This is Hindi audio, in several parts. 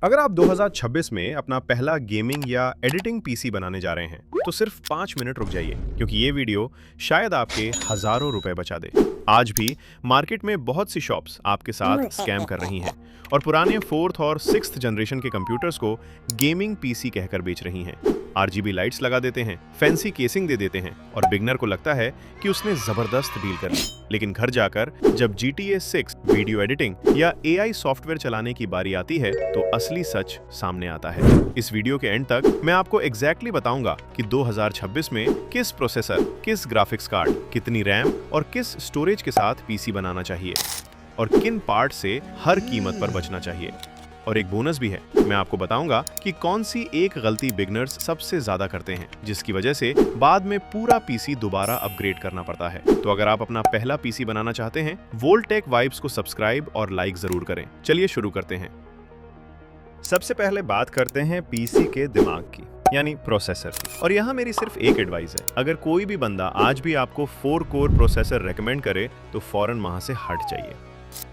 अगर आप 2026 में अपना पहला गेमिंग या एडिटिंग पीसी बनाने जा रहे हैं, तो सिर्फ 5 मिनट रुक जाइए, क्योंकि ये वीडियो शायद आपके हजारों रुपए बचा दे। आज भी मार्केट में बहुत सी शॉप्स आपके साथ स्कैम कर रही हैं और पुराने 4th और 6th जनरेशन के कंप्यूटर्स को गेमिंग पीसी कहकर बेच रही हैं। आरजीबी लाइट्स लगा देते हैं, फैंसी केसिंग दे देते हैं और बिगनर को लगता है कि उसने जबरदस्त डील कर ली। लेकिन घर जाकर जब GTA 6 वीडियो एडिटिंग या AI सॉफ्टवेयर चलाने की बारी आती है, तो असली सच सामने आता है। इस वीडियो के एंड तक मैं आपको एग्जैक्टली बताऊंगा कि 2026 में किस प्रोसेसर, किस ग्राफिक्स कार्ड, कितनी रैम और किस स्टोरेज के साथ पीसी बनाना चाहिए और किन पार्ट से हर कीमत पर बचना चाहिए। और एक बोनस भी है, मैं आपको बताऊंगा कि कौन सी एक गलती बिगनर्स सबसे ज्यादा करते हैं, जिसकी वजह से बाद में पूरा पीसी दोबारा अपग्रेड करना पड़ता है। तो अगर आप अपना पहला पीसी बनाना चाहते हैं, वोल्टेक वाइब्स को सब्सक्राइब और लाइक जरूर करें। चलिए शुरू करते हैं। सबसे पहले बात करते हैं पीसी के दिमाग की, यानी प्रोसेसर की। और यहाँ मेरी सिर्फ एक एडवाइस है, अगर कोई भी बंदा आज भी आपको 4 कोर प्रोसेसर रेकमेंड करे तो फौरन वहां से हट जाइए।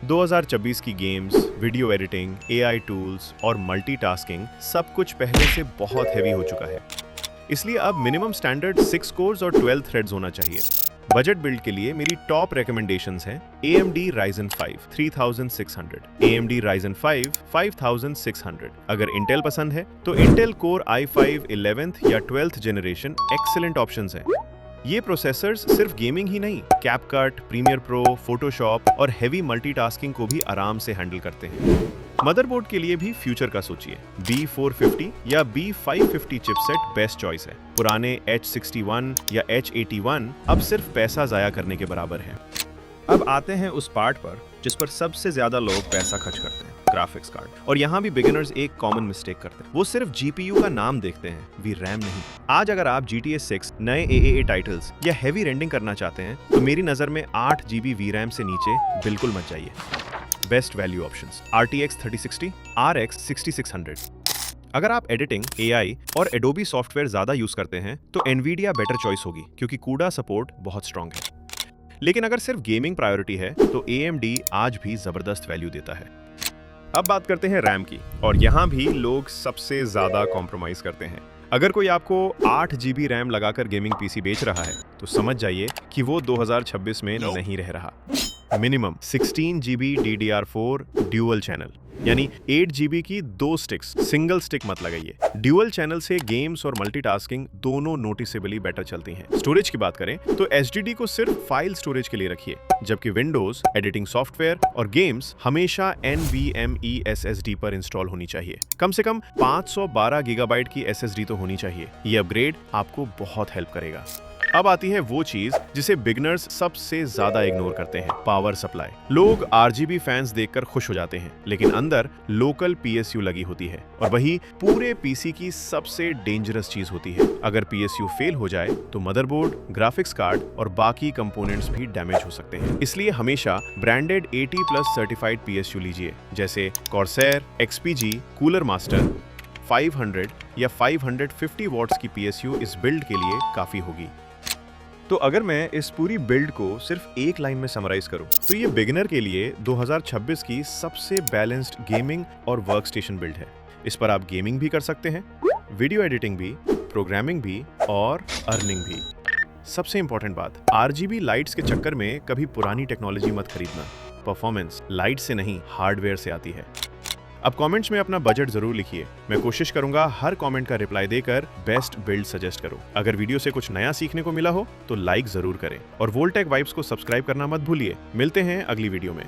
2026 की games, video editing, AI tools और मल्टीटास्किंग सब कुछ पहले से बहुत हैवी हो चुका है। इसलिए अब मिनिमम स्टैंडर्ड 6 कोर्स और 12 थ्रेड्स होना चाहिए। बजट बिल्ड के लिए मेरी टॉप रिकमेंडेशंस हैं AMD Ryzen 5 3600, AMD Ryzen 5 5600। अगर इंटेल पसंद है तो इंटेल कोर i5 11th या 12th जनरेशन एक्सीलेंट ऑप्शंस हैं। ये प्रोसेसर्स सिर्फ गेमिंग ही नहीं, कैपकट, प्रीमियर प्रो, फोटोशॉप और हेवी मल्टीटास्किंग को भी आराम से हैंडल करते हैं। मदरबोर्ड के लिए भी फ्यूचर का सोचिए। B450 या B550 चिपसेट बेस्ट चॉइस है। पुराने H61 या H81 अब सिर्फ पैसा जाया करने के बराबर है। अब आते हैं उस पार्ट पर जिस पर सबसे ज्यादा लोग पैसा खर्च करते हैं, ग्राफिक्स कार्ड। और यहाँ भी बिगिनर्स एक कॉमन मिस्टेक करते हैं, वो सिर्फ GPU का नाम देखते हैं, वी रैम नहीं। आज अगर आप GTA 6, नए AAA टाइटल्स या हेवी रेंडिंग करना चाहते हैं, तो मेरी नजर में 8 GB VRAM से नीचे बिल्कुल मत जाइए। Best value options RTX 3060, RX 6600। अगर आप एडिटिंग, AI और एडोबी सॉफ्टवेयर ज्यादा यूज करते हैं तो NVIDIA बेटर चॉइस होगी, क्योंकि CUDA सपोर्ट बहुत स्ट्रांग है। लेकिन अगर सिर्फ गेमिंग प्रायोरिटी है तो AMD आज भी जबरदस्त वैल्यू देता है। अब बात करते हैं रैम की, और यहाँ भी लोग सबसे ज्यादा कॉम्प्रोमाइज करते हैं। अगर कोई आपको 8 GB रैम लगाकर गेमिंग पीसी बेच रहा है, तो समझ जाइए कि वो 2026 में नहीं रह रहा। Minimum 16 GB DDR4 dual channel, यानी 8 GB की 2 स्टिक्स, सिंगल स्टिक मत लगाइए। ड्यूअल चैनल से गेम्स और मल्टीटास्किंग दोनों नोटिसेबली बेटर चलती हैं। स्टोरेज की बात करें तो HDD को सिर्फ फाइल स्टोरेज के लिए रखिए, जबकि विंडोज, एडिटिंग सॉफ्टवेयर और गेम्स हमेशा NVMe SSD पर इंस्टॉल होनी चाहिए। कम से कम 512 GB की SSD तो होनी चाहिए। ये अपग्रेड आपको बहुत हेल्प करेगा। अब आती है वो चीज जिसे बिगनर्स सबसे ज्यादा इग्नोर करते हैं, पावर सप्लाई। लोग RGB फैंस देखकर खुश हो जाते हैं, लेकिन अंदर लोकल PSU लगी होती है, और वही पूरे पीसी की सबसे डेंजरस चीज होती है। अगर PSU फेल हो जाए तो मदरबोर्ड, ग्राफिक्स कार्ड और बाकी कंपोनेंट्स भी डैमेज हो सकते हैं। इसलिए हमेशा ब्रांडेड 80+ सर्टिफाइड PSU लीजिए, जैसे Corsair, XPG, कूलर मास्टर। 500 या 550 वॉट्स की PSU इस बिल्ड के लिए काफी होगी। तो अगर मैं इस पूरी बिल्ड को सिर्फ एक लाइन में समराइज करूं, तो ये बिगिनर के लिए 2026 की सबसे बैलेंस्ड गेमिंग और वर्कस्टेशन बिल्ड है। इस पर आप गेमिंग भी कर सकते हैं, वीडियो एडिटिंग भी, प्रोग्रामिंग भी और अर्निंग भी। सबसे इंपॉर्टेंट बात, RGB लाइट्स के चक्कर में कभी पुरानी टेक्नोलॉजी मत खरीदना। परफॉर्मेंस लाइट से नहीं, हार्डवेयर से आती है। अब कमेंट्स में अपना बजट जरूर लिखिए, मैं कोशिश करूंगा हर कमेंट का रिप्लाई देकर बेस्ट बिल्ड सजेस्ट करूं। अगर वीडियो से कुछ नया सीखने को मिला हो तो लाइक जरूर करें, और वोल्टेक वाइब्स को सब्सक्राइब करना मत भूलिए। मिलते हैं अगली वीडियो में।